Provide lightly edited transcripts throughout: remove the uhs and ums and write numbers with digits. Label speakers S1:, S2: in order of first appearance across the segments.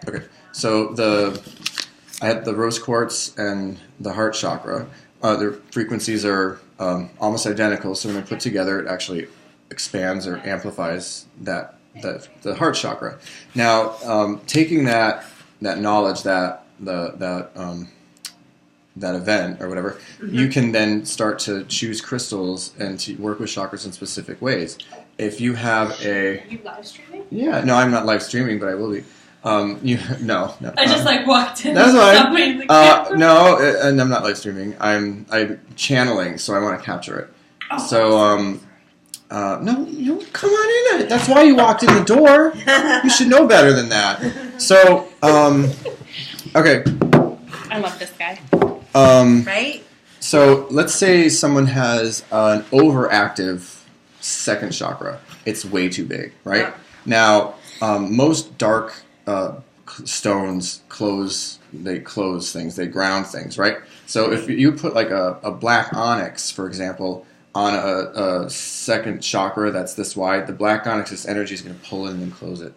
S1: Okay, so I had the rose quartz and the heart chakra. Their frequencies are almost identical, so when they're put together, it actually expands or amplifies the heart chakra. Now, taking that knowledge, that event or whatever, you can then start to choose crystals and to work with chakras in specific ways. If you have
S2: Are you live streaming?
S1: Yeah, no, I'm not live streaming, but I will be. No.
S2: I just walked in.
S1: That's fine. No, and I'm not live streaming. I'm channeling, so I want to capture it.
S2: Oh,
S1: so no, you come on in. That's why you walked in the door. You should know better than that. So okay.
S2: I love this guy.
S3: Right?
S1: So let's say someone has an overactive second chakra. It's way too big, right?
S3: Yeah.
S1: Now, most dark stones close things, they ground things, right? So if you put like a black onyx, for example, on a second chakra that's this wide, the black onyx's energy is going to pull in and close it.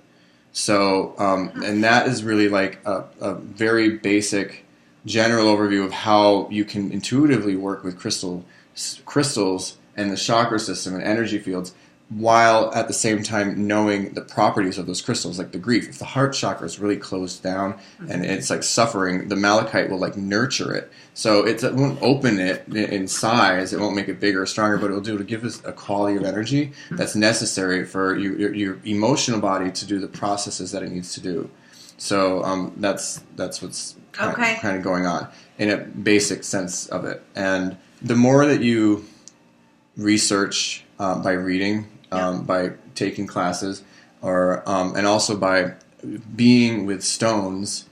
S1: So, and that is really like a very basic general overview of how you can intuitively work with crystals and the chakra system and energy fields, while at the same time knowing the properties of those crystals, like the grief. If the heart chakra is really closed down and it's like suffering, the malachite will like nurture it. So it won't open it in size, it won't make it bigger or stronger, but it'll give us a quality of energy that's necessary for your emotional body to do the processes that it needs to do. So that's what's kind of going on in a basic sense of it. And the more that you research by reading, by taking classes, or and also by being with stones,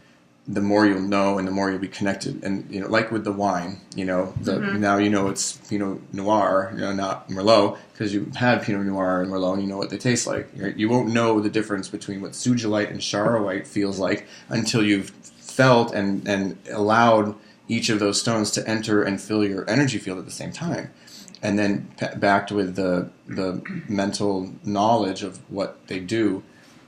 S1: the more you'll know and the more you'll be connected. And like with the wine, now it's Pinot Noir, not Merlot, because you've had Pinot Noir and Merlot and you know what they taste like. You won't know the difference between what Sujolite and Charoite feels like until you've felt and allowed each of those stones to enter and fill your energy field at the same time. And then backed with the mental knowledge of what they do,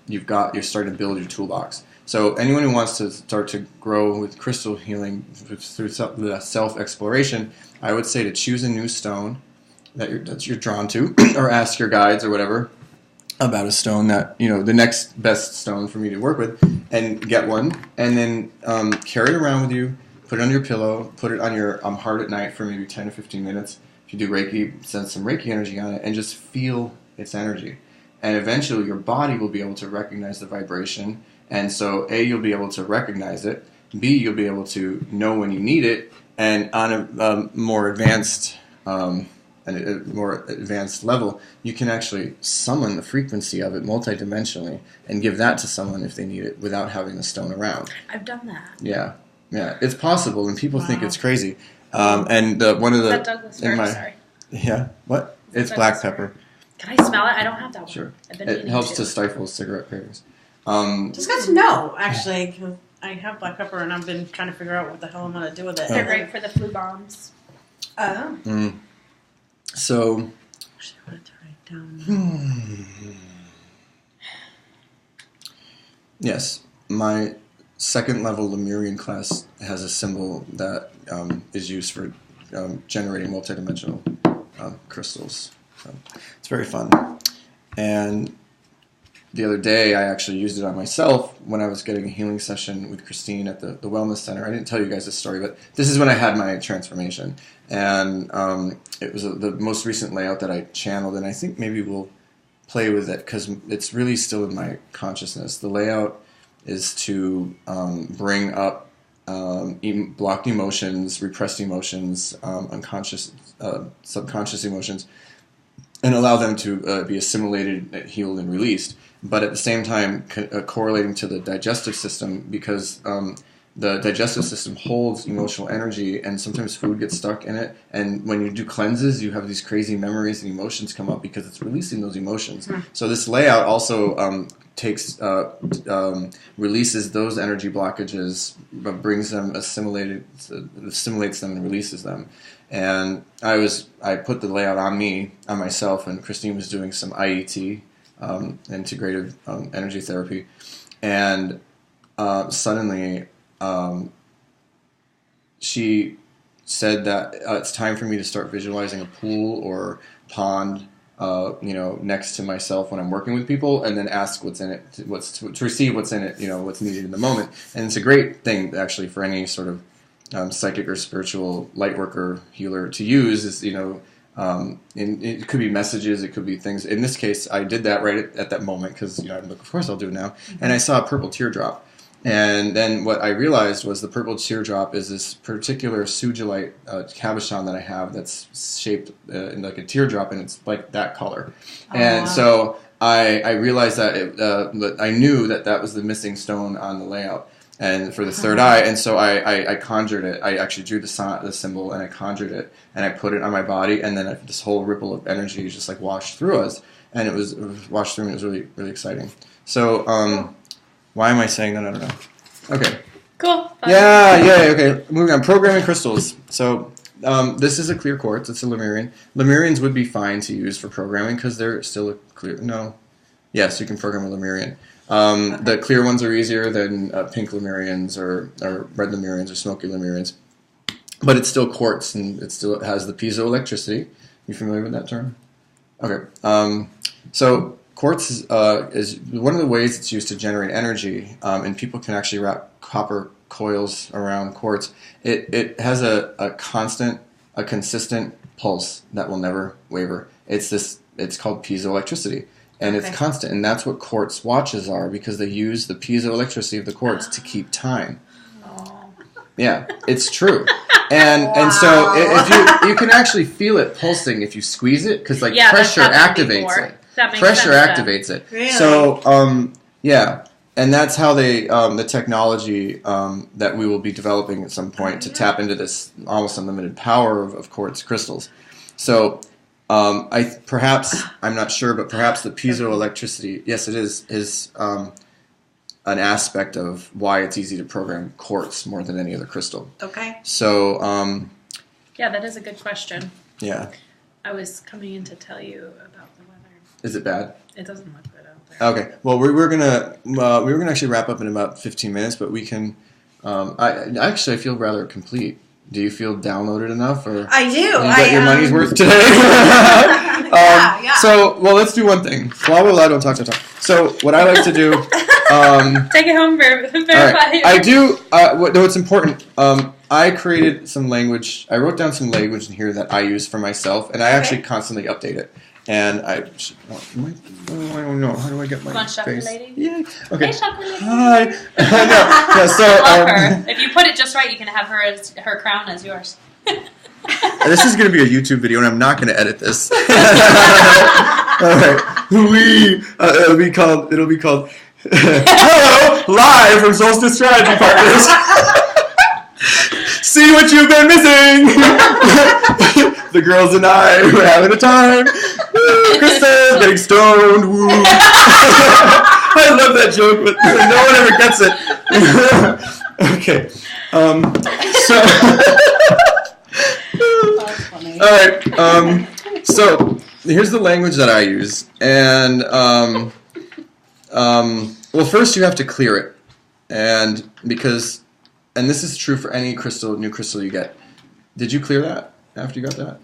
S1: you're starting to build your toolbox. So anyone who wants to start to grow with crystal healing through self-exploration, I would say to choose a new stone that you're drawn to, or ask your guides or whatever about a stone that, the next best stone for me to work with, and get one, and then carry it around with you, put it on your pillow, put it on your heart at night for maybe 10 or 15 minutes. If you do Reiki, send some Reiki energy on it, and just feel its energy. And eventually your body will be able to recognize the vibration. And so A, you'll be able to recognize it. B, you'll be able to know when you need it. And on a more advanced level, you can actually summon the frequency of it multidimensionally and give that to someone if they need it without having the stone around.
S3: I've done that.
S1: Yeah, it's possible, and people think it's crazy. And one of the...
S2: Is that Douglas Fir? Sorry.
S1: Yeah, what? It's black pepper.
S3: Can I smell it? I don't have that one.
S1: Sure. It helps to stifle cigarette cravings.
S4: Just good to know, actually, because I have black pepper and I've been trying to figure out what the hell I'm going to do with it.
S2: They're great for the flu bombs.
S4: Oh.
S1: So...
S4: Actually, I wanted to write down.
S1: Yes, my second level Lemurian class has a symbol that is used for generating multidimensional crystals. So it's very fun. And the other day I actually used it on myself when I was getting a healing session with Christine at the Wellness Center. I didn't tell you guys this story, but this is when I had my transformation. And it was the most recent layout that I channeled, and I think maybe we'll play with it because it's really still in my consciousness. The layout is to bring up blocked emotions, repressed emotions, unconscious, subconscious emotions, and allow them to be assimilated, healed, and released. But at the same time, correlating to the digestive system, because the digestive system holds emotional energy, and sometimes food gets stuck in it. And when you do cleanses, you have these crazy memories and emotions come up because it's releasing those emotions. So this layout also releases those energy blockages, but brings them assimilates them and releases them. And I put the layout on myself, and Christine was doing some IET, integrative energy therapy, and suddenly she said that it's time for me to start visualizing a pool or pond, next to myself when I'm working with people, and then ask what's in it, to receive what's in it, what's needed in the moment. And it's a great thing actually for any sort of psychic or spiritual light worker healer to use. Is it could be messages, it could be things. In this case, I did that right at that moment because I'm like, of course I'll do it now. Mm-hmm. And I saw a purple teardrop. And then what I realized was the purple teardrop is this particular sugilite cabochon that I have that's shaped like a teardrop, and it's like that color. Oh, and wow. So I realized that I knew that was the missing stone on the layout, and for the third eye. And so I conjured it. I actually drew the symbol, and I conjured it, and I put it on my body, and then this whole ripple of energy just like washed through us, and it was washed through, and it was really, really exciting. So why am I saying that? I don't know. Okay.
S2: Cool. Fun.
S1: Yeah, okay. Moving on. Programming crystals. So this is a clear quartz. It's a Lemurian. Lemurians would be fine to use for programming because they're still a clear... No. Yes, you can program a Lemurian. The clear ones are easier than pink Lemurians or red Lemurians or smoky Lemurians. But it's still quartz, and it has the piezoelectricity. You familiar with that term? Okay. So... quartz is one of the ways it's used to generate energy, and people can actually wrap copper coils around quartz. It has a consistent pulse that will never waver. It's called piezoelectricity, and it's constant, and that's what quartz watches are, because they use the piezoelectricity of the quartz to keep time. Yeah, it's true. And so if you can actually feel it pulsing if you squeeze it, because pressure activates it. Pressure activates it.
S4: Really?
S1: So, and that's how the technology that we will be developing at some point to tap into this almost unlimited power of quartz crystals. So, I'm not sure, but perhaps the piezoelectricity, yes, it is an aspect of why it's easy to program quartz more than any other crystal.
S4: Okay.
S1: So,
S2: yeah, that is a good question.
S1: Yeah.
S2: I was coming in to tell you about the weather.
S1: Is it bad?
S2: It doesn't look good out there.
S1: Okay. Well, we were gonna actually wrap up in about 15 minutes, but we can. I feel rather complete. Do you feel downloaded enough, or
S4: I do?
S1: You got your money's worth today.
S4: Yeah.
S1: So, well, let's do one thing. Blah blah blah. Don't talk. So, what I like to do.
S2: Take it home, verify.
S1: Right. I do. What's important. I created some language. I wrote down some language in here that I use for myself, and I actually constantly update it. And I don't know. How do I get my
S2: Come on,
S1: face?
S2: lady.
S1: Yeah. Okay.
S2: Hey, chocolate lady.
S1: Hi. No, so,
S2: I love her. If you put it just right, you can have her crown as yours.
S1: This is going to be a YouTube video, and I'm not going to edit this. All right. It'll be called Hello, live from Solstice Strategy Partners. See what you've been missing. The girls and I were having a time. Woo, Kristen getting stoned. Woo. I love that joke, but no one ever gets it. Okay. So. All right. So here's the language that I use, and well, first you have to clear it, and this is true for any new crystal you get. Did you clear that after you got that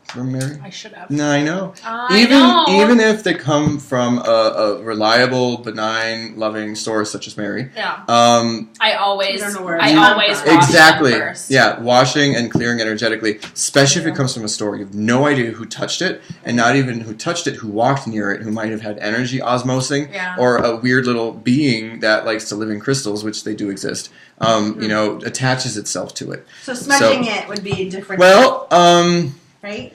S1: from Mary?
S2: I should have.
S1: No, I know.
S2: I know.
S1: Even if they come from a reliable, benign, loving source such as Mary.
S2: Yeah.
S1: I
S2: always wash
S1: exactly.
S2: them first.
S1: Yeah, washing and clearing energetically, especially if it comes from a store. You have no idea who touched it, and not even who touched it, who walked near it, who might have had energy osmosing, or a weird little being that likes to live in crystals, which they do exist. Attaches itself to it.
S4: So smudging it would be different.
S1: Well,
S4: right?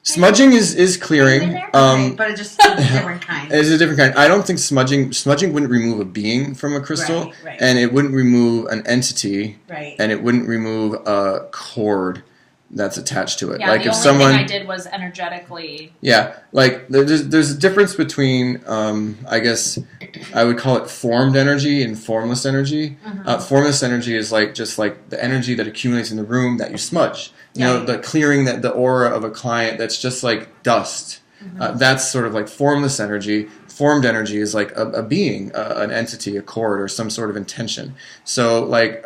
S1: Smudging is clearing,
S4: but it's just a different kind.
S1: It's a different kind. I don't think smudging wouldn't remove a being from a crystal,
S4: right.
S1: And it wouldn't remove an entity,
S4: right.
S1: And it wouldn't remove a cord that's attached to it.
S2: Yeah,
S1: like
S2: the
S1: if
S2: only
S1: someone,
S2: thing I did was energetically.
S1: Yeah, like there's a difference between, I guess I would call it formed energy and formless energy. Mm-hmm. Formless energy is just like the energy that accumulates in the room that you smudge. The clearing the aura of a client that's just like dust. Mm-hmm. That's sort of like formless energy. formed energy is like a being, an entity, a chord, or some sort of intention. So like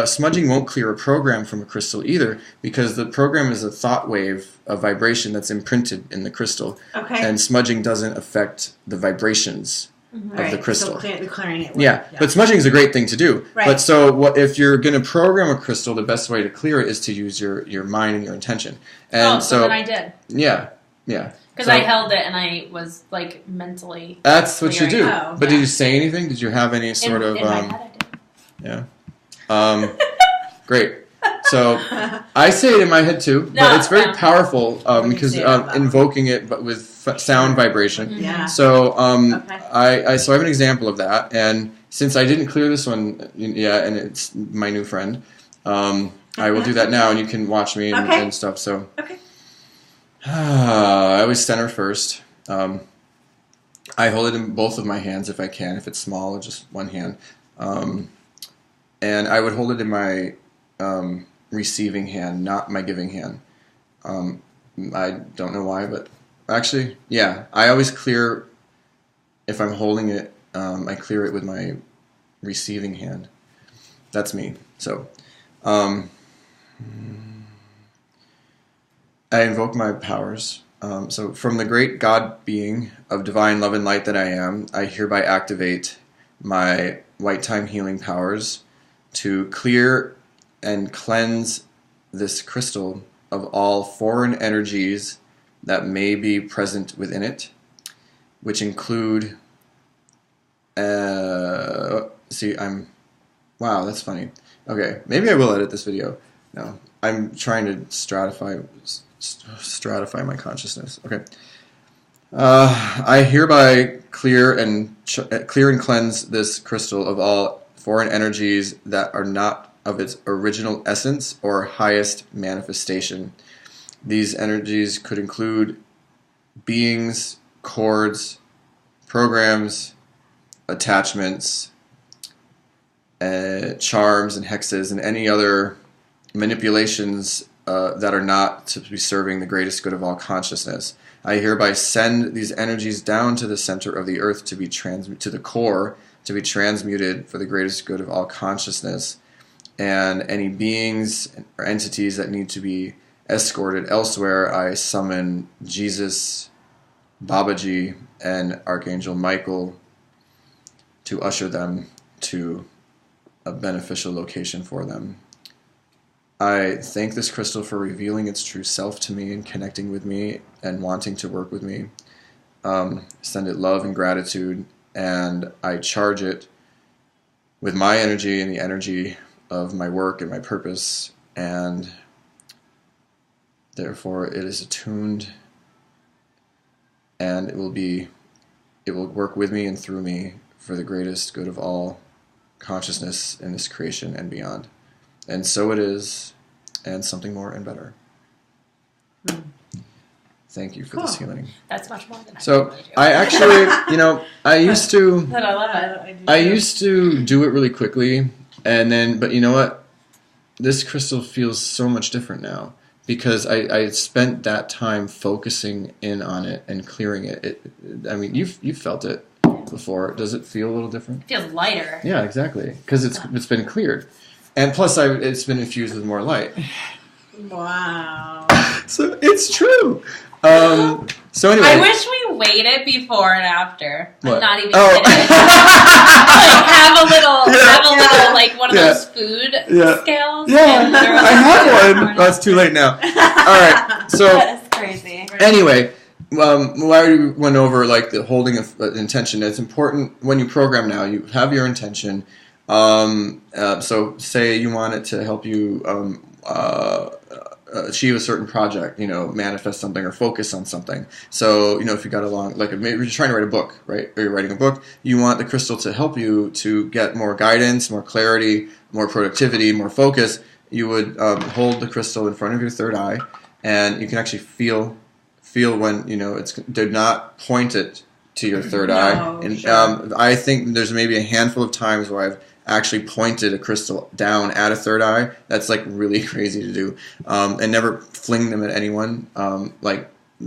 S1: smudging won't clear a program from a crystal either, because the program is a thought wave, a vibration that's imprinted in the crystal.
S4: Okay.
S1: And smudging doesn't affect the vibrations of the crystal.
S4: So clearing it.
S1: Yeah, but smudging is a great thing to do.
S4: Right.
S1: But so if you're going to program a crystal, the best way to clear it is to use your mind and your intention. And
S2: so then I did.
S1: Yeah.
S2: Because
S1: So
S2: I held it and I was like mentally.
S1: that's what you do.
S4: Oh,
S1: But did you say anything? Did you have any sort of
S2: in my head I did.
S1: yeah? Great. So I say it in my head too, but it's very powerful because
S4: say it out loud.
S1: invoking it, but with sound vibration.
S4: Yeah.
S1: So
S4: Okay.
S1: I have an example of that, and since I didn't clear this one, and it's my new friend, I will do that now, and you can watch me and stuff. So
S4: Okay.
S1: I always center first. I hold it in both of my hands if I can, if it's small, or just one hand, and I would hold it in my receiving hand, not my giving hand. I don't know why, but actually, yeah, I always clear, if I'm holding it, I clear it with my receiving hand. That's me. So, I invoke my powers. So from the great God being of divine love and light that I am, I hereby activate my white time healing powers to clear and cleanse this crystal of all foreign energies that may be present within it, which include wow, that's funny. Okay, maybe I will edit this video. No, I'm trying to stratify my consciousness. Okay. I hereby clear and cleanse this crystal of all foreign energies that are not of its original essence or highest manifestation. These energies could include beings, cords, programs, attachments, charms and hexes, and any other manipulations that are not to be serving the greatest good of all consciousness. I hereby send these energies down to the center of the earth to be to the core, to be transmuted for the greatest good of all consciousness. And any beings or entities that need to be escorted elsewhere, I summon Jesus, Babaji, and Archangel Michael to usher them to a beneficial location for them. I thank this crystal for revealing its true self to me and connecting with me and wanting to work with me. Send it love and gratitude, and I charge it with my energy and the energy of my work and my purpose, and therefore it is attuned, and it will work with me and through me for the greatest good of all consciousness in this creation and beyond. And so it is, and something more and better. Thank you for this healing.
S2: That's much more than
S1: I actually, I used to
S2: But I love it.
S1: I used to do it really quickly, and then, but you know what? This crystal feels so much different now because I spent that time focusing in on it and clearing it. I mean, you've felt it before. Does it feel a little different?
S2: It feels lighter.
S1: Yeah, exactly, because it's been cleared, and plus it's been infused with more light.
S4: Wow.
S1: So it's true. So anyway,
S2: I wish we waited before and after.
S1: What?
S2: I'm not even
S1: Oh.
S2: kidding. Like have a little like one of
S1: Yeah.
S2: those food
S1: Yeah.
S2: scales.
S1: Yeah,
S2: and they're
S1: I
S2: like-
S1: have one. Oh, it's too late now. All right, so
S3: That is crazy.
S1: anyway, we already went over like the holding of intention. It's important when you program now. You have your intention. So say you want it to help you achieve a certain project, manifest something or focus on something. So, if you got along, like maybe you're trying to write a book, right? Or you're writing a book, you want the crystal to help you to get more guidance, more clarity, more productivity, more focus. You would hold the crystal in front of your third eye, and you can actually feel when, do not point it to your third eye. And
S4: sure.
S1: I think there's maybe a handful of times where I've actually pointed a crystal down at a third eye. That's like really crazy to do, and never fling them at anyone.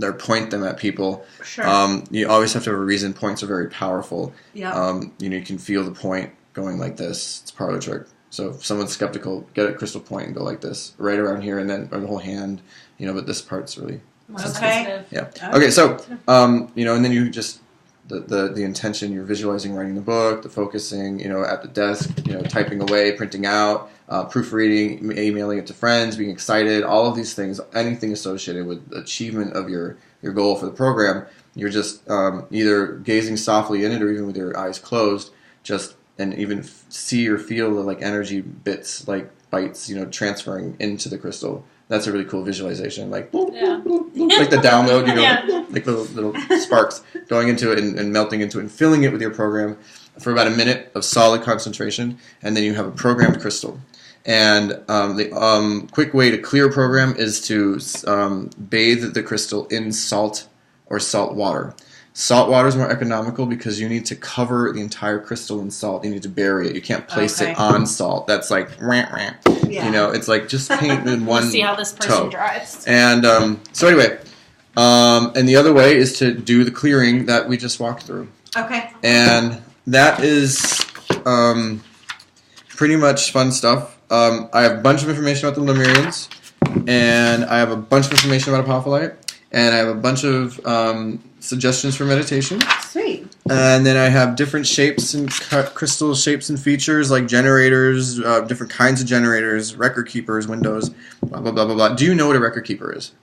S1: or point them at people.
S4: Sure.
S1: You always have to have a reason. Points are very powerful.
S4: Yeah.
S1: You can feel the point going like this. It's part of the trick. So if someone's skeptical, get a crystal point and go like this, right around here, and then or the whole hand. But this part's really
S4: Okay.
S1: yeah. Okay, so and then you just the intention. You're visualizing writing the book, the focusing. At the desk, typing away, printing out, proofreading, emailing it to friends, being excited. All of these things, anything associated with achievement of your goal for the program, you're just either gazing softly in it or even with your eyes closed, and even see or feel the energy bits, bites, transferring into the crystal. That's a really cool visualization, like boop, boop, boop, boop, like the download, like little sparks going into it and melting into it and filling it with your program for about a minute of solid concentration, and then you have a programmed crystal. And the quick way to clear a program is to bathe the crystal in salt or salt water. Salt water is more economical because you need to cover the entire crystal in salt. You need to bury it. You can't place it on salt. That's like, it's like just paint in one
S2: see how this person
S1: toe.
S2: drives.
S1: And so anyway, and the other way is to do the clearing that we just walked through.
S4: Okay.
S1: And that is pretty much fun stuff. I have a bunch of information about the Lemurians, and I have a bunch of information about apophyllite, and I have a bunch of suggestions for meditation.
S4: Sweet.
S1: And then I have different shapes and crystal shapes and features like generators, different kinds of generators, record keepers, windows, blah, blah, blah, blah, blah. Do you know what a record keeper is?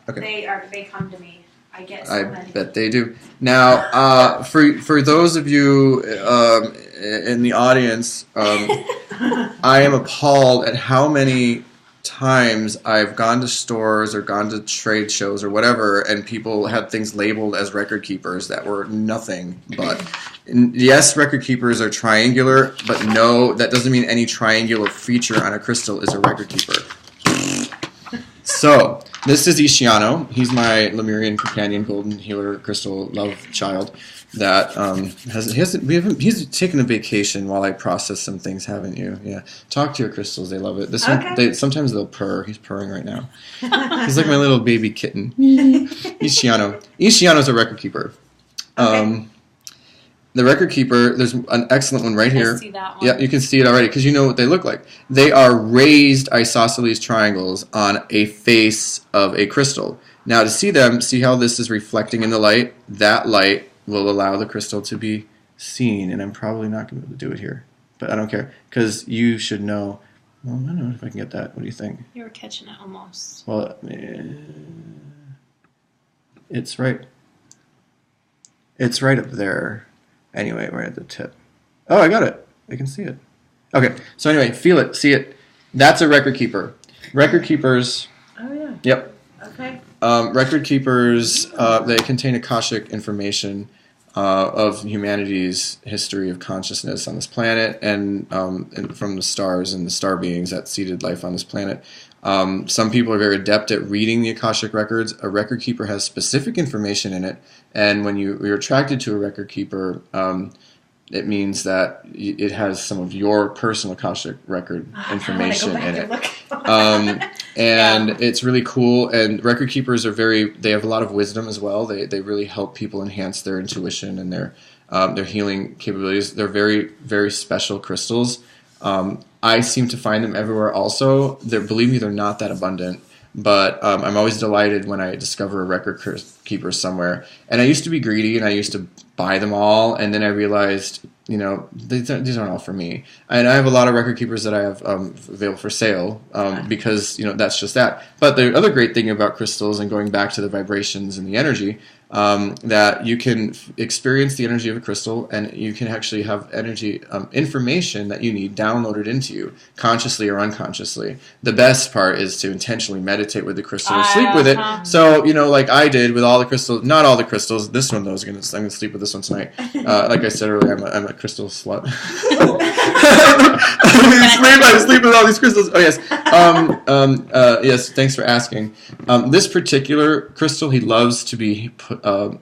S2: Okay. They come to me. I get so
S1: I
S2: many.
S1: bet they do. Now, for those of you in the audience, I am appalled at how many times I've gone to stores or gone to trade shows or whatever, and people had things labeled as record keepers that were nothing but. Yes, record keepers are triangular, but no, that doesn't mean any triangular feature on a crystal is a record keeper. So, this is Ishiano. He's my Lemurian companion, golden healer, crystal love child. That he's taken a vacation while I process some things, haven't you? Yeah. Talk to your crystals; they love it. This one, sometimes they'll purr. He's purring right now. He's like my little baby kitten. Ishiano. Ishiano's a record keeper. The record keeper. There's an excellent one right here.
S2: I see that one.
S1: Yeah, you can see it already because you know what they look like. They are raised isosceles triangles on a face of a crystal. Now, to see them, see how this is reflecting in the light. That light will allow the crystal to be seen, and I'm probably not going to be able to do it here, but I don't care because you should know. Well, I don't know if I can get that. What do you think?
S2: You were catching it almost.
S1: Well, it's right. It's right up there. Anyway, we're at the tip. Oh, I got it. I can see it. Okay, so anyway, feel it, see it. That's a record keeper. Record keepers.
S4: Oh yeah.
S1: Yep.
S4: Okay.
S1: Record keepers, they contain Akashic information of humanity's history of consciousness on this planet and from the stars and the star beings that seeded life on this planet. Some people are very adept at reading the Akashic records. A record keeper has specific information in it, and when you're attracted to a record keeper, it means that it has some of your personal Akashic record information in it. It's really cool. And record keepers they have a lot of wisdom as well. They really help people enhance their intuition and their healing capabilities. They're very, very special crystals. I seem to find them everywhere also. Believe me, they're not that abundant. But I'm always delighted when I discover a record keeper somewhere. And I used to be greedy, and I used to buy them all. And then I realized, these aren't all for me. And I have a lot of record keepers that I have available for sale because, that's just that. But the other great thing about crystals, and going back to the vibrations and the energy, that you can experience the energy of a crystal, and you can actually have energy information that you need downloaded into you, consciously or unconsciously. The best part is to intentionally meditate with the crystal or sleep with it. So, like I did with all the crystals, not all the crystals. This one, though, I'm going to sleep with this one tonight. Like I said earlier, I'm a crystal slut. I sleep with all these crystals. Oh yes. Yes. Thanks for asking. This particular crystal, he loves to be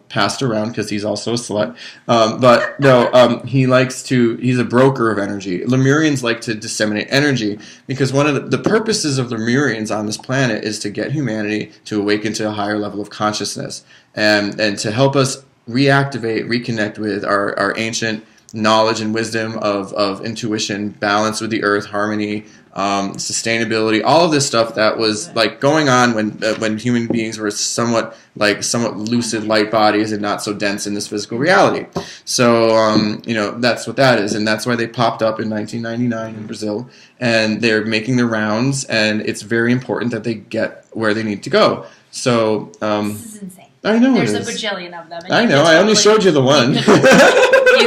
S1: passed around because he's also a slut. But no, he likes to. He's a broker of energy. Lemurians like to disseminate energy because one of the purposes of Lemurians on this planet is to get humanity to awaken to a higher level of consciousness and to help us reactivate, reconnect with our ancient knowledge and wisdom of intuition, balance with the earth, harmony, sustainability, all of this stuff that was like going on when human beings were somewhat lucid light bodies and not so dense in this physical reality. So that's what that is, and that's why they popped up in 1999 in Brazil, and they're making their rounds, and it's very important that they get where they need to go. So
S2: This is insane.
S1: I know
S2: There's
S1: it
S2: a
S1: is.
S2: bajillion of them. And
S1: I know. I only showed you the one.
S2: You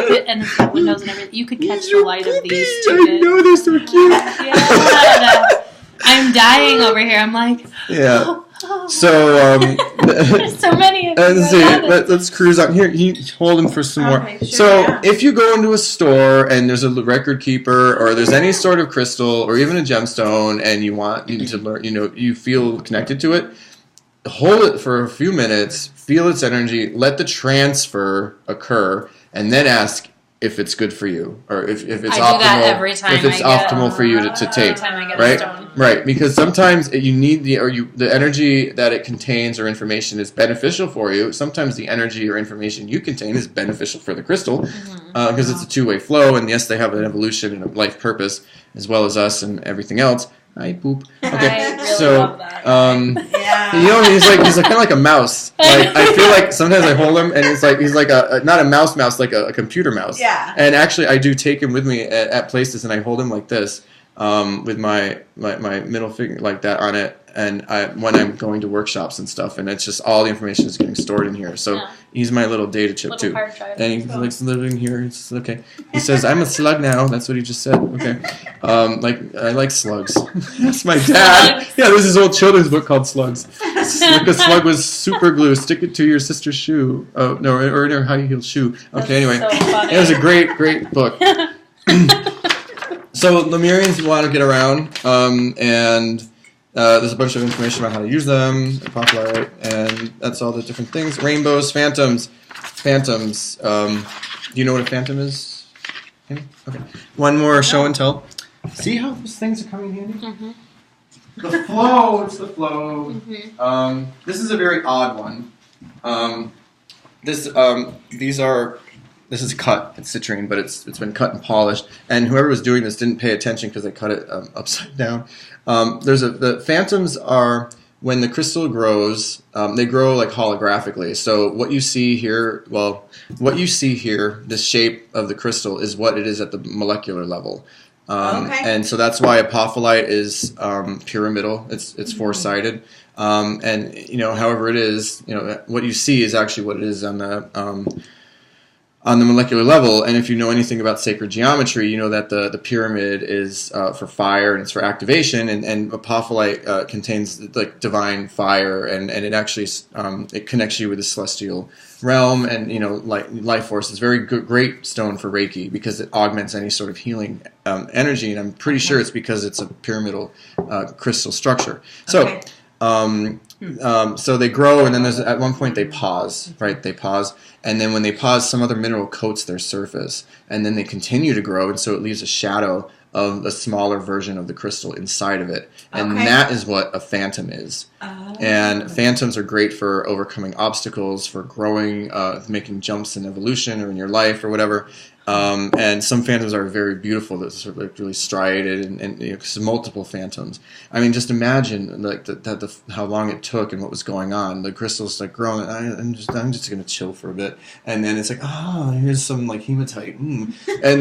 S2: could, and it's got windows and everything. You could catch the light of these two.
S1: I know, they're so cute.
S2: Yeah. I'm dying over here. I'm like,
S1: Yeah. So
S2: there's so many of them.
S1: let's see. Let's cruise on here. You hold them for some more.
S4: Okay, sure,
S1: So
S4: yeah.
S1: if you go into a store and there's a record keeper or there's any sort of crystal or even a gemstone and you to learn, you feel connected to it, hold it for a few minutes, feel its energy, let the transfer occur, and then ask if it's good for you or if it's
S2: I
S1: optimal.
S2: do that every time
S1: if it's
S2: I get-
S1: optimal for you to take.
S2: Every time I get
S1: Right?
S2: a stone.
S1: Right, because sometimes you need the energy that it contains or information is beneficial for you. Sometimes the energy or information you contain is beneficial for the crystal because it's a two-way flow. And yes, they have an evolution and a life purpose as well as us and everything else. I poop. Okay,
S2: I really
S1: so
S2: love that.
S4: Yeah.
S1: he's like kind of like a mouse. Like I feel like sometimes I hold him and he's like a not a mouse, like a computer mouse.
S4: Yeah.
S1: And actually, I do take him with me at places and I hold him like this. With my middle finger like that on it, and when I'm going to workshops and stuff, and it's just all the information is getting stored in here. So
S2: Yeah.
S1: he's my little data chip
S2: Little
S1: too,
S2: hard drive.
S1: and he's like living here. It's okay. He says, "I'm a slug now." That's what he just said. Okay, I like slugs. That's my dad.
S2: Slugs.
S1: Yeah, there's this old children's book called Slugs. Like a slug was super glue. Stick it to your sister's shoe. Oh no, or in her high heel shoe. Okay, anyway,
S2: So funny.
S1: it was a great book. So Lemurians want to get around, and there's a bunch of information about how to use them, populate, and that's all the different things. Rainbows, phantoms. Do you know what a phantom is? Amy? Okay. One more show and tell. See how those things are coming in handy? The flow. It's the flow. This is a very odd one. This is cut. It's citrine, but it's been cut and polished. And whoever was doing this didn't pay attention because they cut it upside down. The phantoms are when the crystal grows. They grow like holographically. So what you see here, this shape of the crystal is what it is at the molecular level.
S4: Okay.
S1: And so that's why apophyllite is pyramidal. It's four-sided. And however it is, what you see is actually what it is on the molecular level. And if you know anything about sacred geometry, you know that the pyramid is for fire and it's for activation, and apophyllite contains like divine fire, and it actually it connects you with the celestial realm, and life force is very great stone for Reiki because it augments any sort of healing energy, and I'm pretty sure it's because it's a pyramidal crystal structure. So.
S4: Okay.
S1: So they grow, and then at one point they pause, right? They pause, and then when they pause, some other mineral coats their surface, and then they continue to grow, and so it leaves a shadow of a smaller version of the crystal inside of it, and
S4: Okay.
S1: that is what a phantom is. And phantoms are great for overcoming obstacles, for growing, making jumps in evolution or in your life or whatever. And some phantoms are very beautiful. They're sort of like really striated, and cause multiple phantoms. I mean, just imagine like how long it took and what was going on. The crystal's like growing. I'm just going to chill for a bit, and then it's like, here's some like hematite, and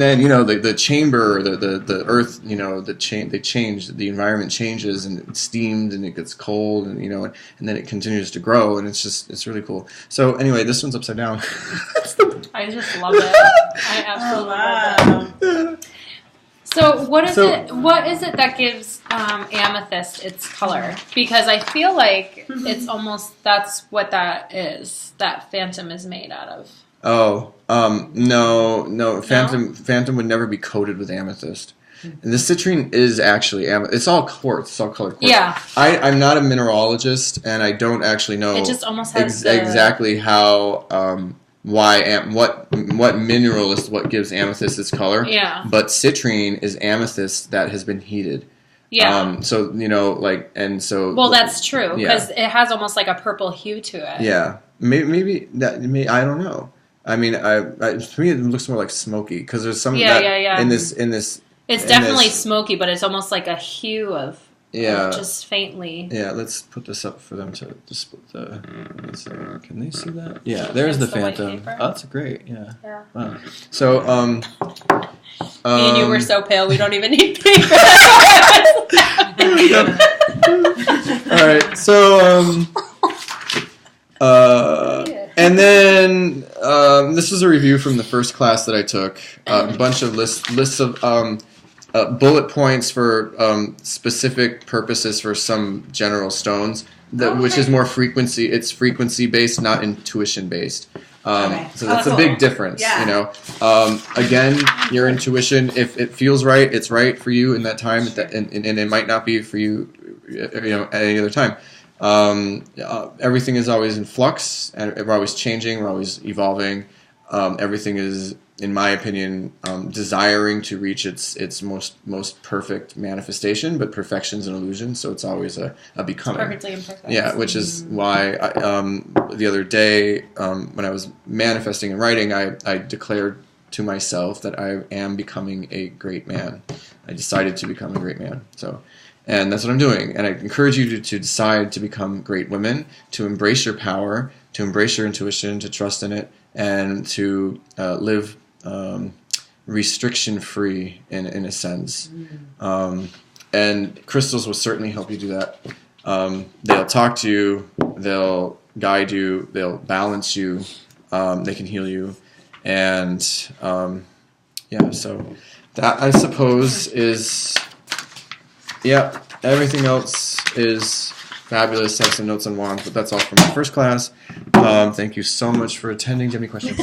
S1: then the chamber, the earth, they change. The environment changes, and it's steamed, and it gets cold, and and then it continues to grow, and it's really cool. So anyway, this one's upside down.
S2: I just love it. I absolutely love it. So what is it? What is it that gives amethyst its color? Because I feel like it's almost that's what that is. That phantom is made out of.
S1: No. Phantom would never be coated with amethyst. And the citrine is actually amethyst. It's all quartz. It's all colored quartz.
S2: Yeah.
S1: I'm not a mineralogist, and I don't actually know
S2: It just almost has
S1: exactly how what mineral is what gives amethyst its color.
S2: Yeah.
S1: But citrine is amethyst that has been heated.
S2: Yeah.
S1: So
S2: Well, that's true because it has almost like a purple hue to it.
S1: Yeah. Maybe that. I don't know. I mean, to me it looks more like smoky because there's some in this.
S2: It's definitely smoky, but it's almost like a hue of just faintly.
S1: Yeah, let's put this up for them to split the. Can they see that? Yeah, there's the Phantom. Oh, that's great. Yeah. Wow. So
S2: me and you were so pale, we don't even need paper.
S1: All right, so and then this was a review from the first class that I took. A bunch of lists of bullet points for specific purposes for some general stones, which is more frequency. It's frequency based, not intuition based. So that's a big difference.
S4: Yeah.
S1: Again, your intuition, if it feels right, it's right for you in that time, and it might not be for you, at any other time. Everything is always in flux, and we're always changing. We're always evolving. Everything is, in my opinion, desiring to reach its most perfect manifestation, but perfection's an illusion, so it's always a becoming.
S2: It's perfectly imperfect.
S1: Yeah, which is why the other day when I was manifesting and writing, I declared to myself that I am becoming a great man. I decided to become a great man. And that's what I'm doing. And I encourage you to decide to become great women, to embrace your power, to embrace your intuition, to trust in it, and to live restriction-free in a sense. And crystals will certainly help you do that. They'll talk to you, they'll guide you, they'll balance you, they can heal you. And so that, I suppose, is... Yeah, everything else is fabulous. I have some notes on wands, but that's all from my first class. Thank you so much for attending. Do you have any questions?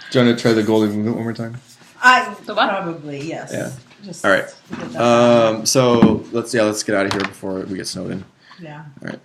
S1: Do you want to try the golden movement one more time?
S4: Probably, yes.
S1: Yeah.
S4: Just
S1: all right. So let's get out of here before we get snowed in.
S4: Yeah.
S1: All right.